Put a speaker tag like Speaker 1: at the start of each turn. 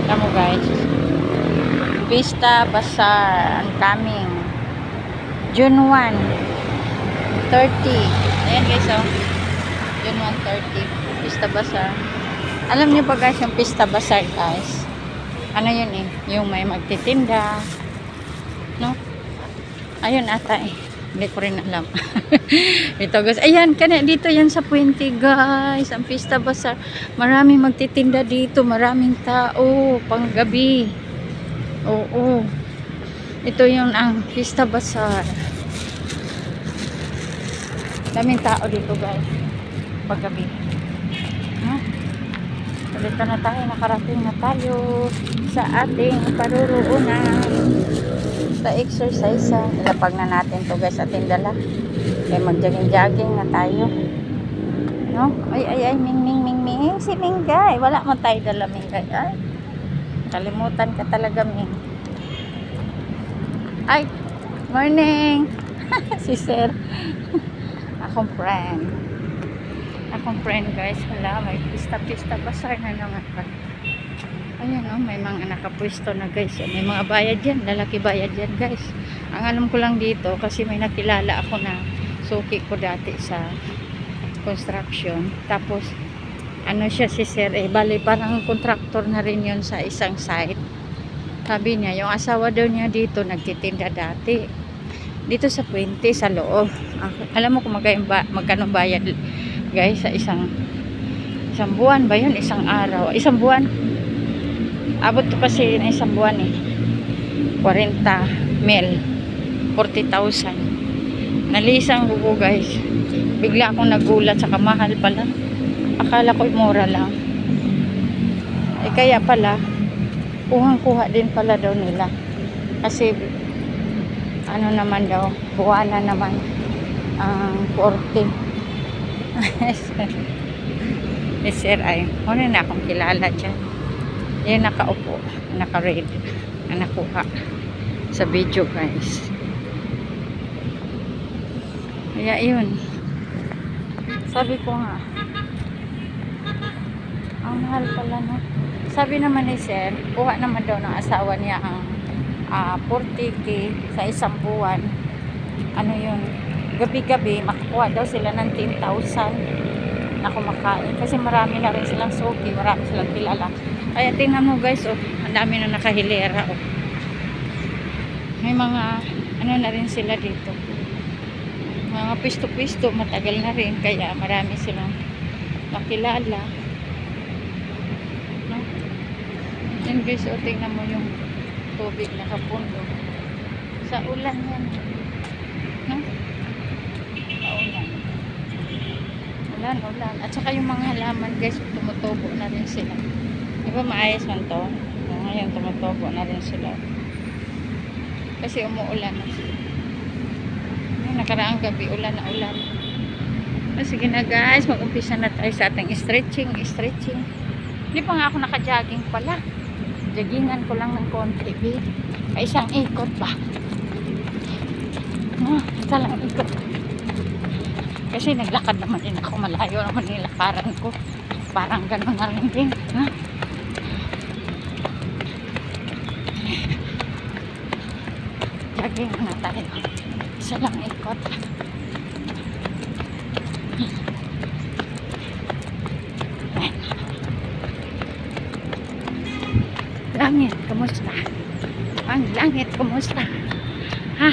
Speaker 1: Alam mo guys, Vista Bazaar ang coming June 1, 30. Ayan guys, oh. June 1, 30. Vista Bazaar. Alam niyo ba guys, yung Vista Bazaar guys, ano yun eh, yung may magtitinda, no? Ayun ata eh. Hindi ko rin alam. Ito guys. Ayan, dito yan sa Puente guys. Ang Vista Bazaar. Maraming magtitinda dito. Maraming tao. Panggabi. Oo. Ito yung ang Vista Bazaar. Daming tao dito guys. Panggabi. Dito na tayo. Nakarating na tayo sa ating paruroonan. Sa exercise. Nilapag na natin to guys. Ating dala. Kaya mag-jogging na tayo. No? Ay. Ming. Si Minggay. Wala mo tayo dala, Minggay. Ay. Kalimutan ka talaga, Ming. Ay. Morning. Si Sir. Akong friend guys. Wala. May Vista Bazaar na naman pa. Ayan oh, may mga nakapwesto na guys. May mga bayad yan, lalaki bayad yan guys. Ang alam ko lang dito, kasi may nakilala ako na suki ko dati sa construction. Tapos, ano siya si Sir, bali parang contractor na rin yun sa isang site. Sabi niya, yung asawa daw niya dito, nagtitinda dati. Dito sa Puente, sa loob. Alam mo kung magkano bayad guys sa isang buwan ba yun? Isang araw? Isang buwan? Abot ko kasi na isang buwan eh. 40 mil. 40,000. Nalisang ko guys. Bigla akong nagulat sa kamahal pala. Akala ko mura lang. Kaya pala, kuhang-kuha din pala daw nila. Kasi, ano naman daw, buwanan naman ang 40. Sir ay, wala na akong kilala dyan. Yan nakaupo, naka-read, na nakuha sa video guys. Kaya yun. Sabi ko nga, ang mahal pala no. Sabi naman ni Sir, kuha naman daw ng asawa niya ang 40K sa isang buwan. Ano yun, gabi-gabi, makakuha daw sila ng 10,000 na kumakain. Kasi marami na rin silang suki, marami silang kilala. Kaya tingnan mo guys, oh, ang dami na nakahilera, oh. May mga, ano na rin sila dito. Mga pisto-pisto, matagal na rin. Kaya marami silang nakilala. No? Yan guys, oh, tingnan mo yung tubig na kapundo. Sa ulan yan. No? Ulan. At saka yung mga halaman guys, tumutubo na rin sila. Diba maayos man to? Ngayon tumutubo na rin sila. Kasi umuulan na sila. Nakaraang gabi, ulan na ulan. Sige na guys, mag-umpisa na tayo sa ating stretching. Hindi pa nga ako naka-jogging pala. Joggingan ko lang ng konti. Isang ikot ba? Isa lang ikot. Kasi naglakad naman din ako. Malayo naman nilakaran ko. Parang gano'n na rin din. Jogging na tayo. Isa lang ikot. Langit, kumusta? Ang langit, kumusta? Ha?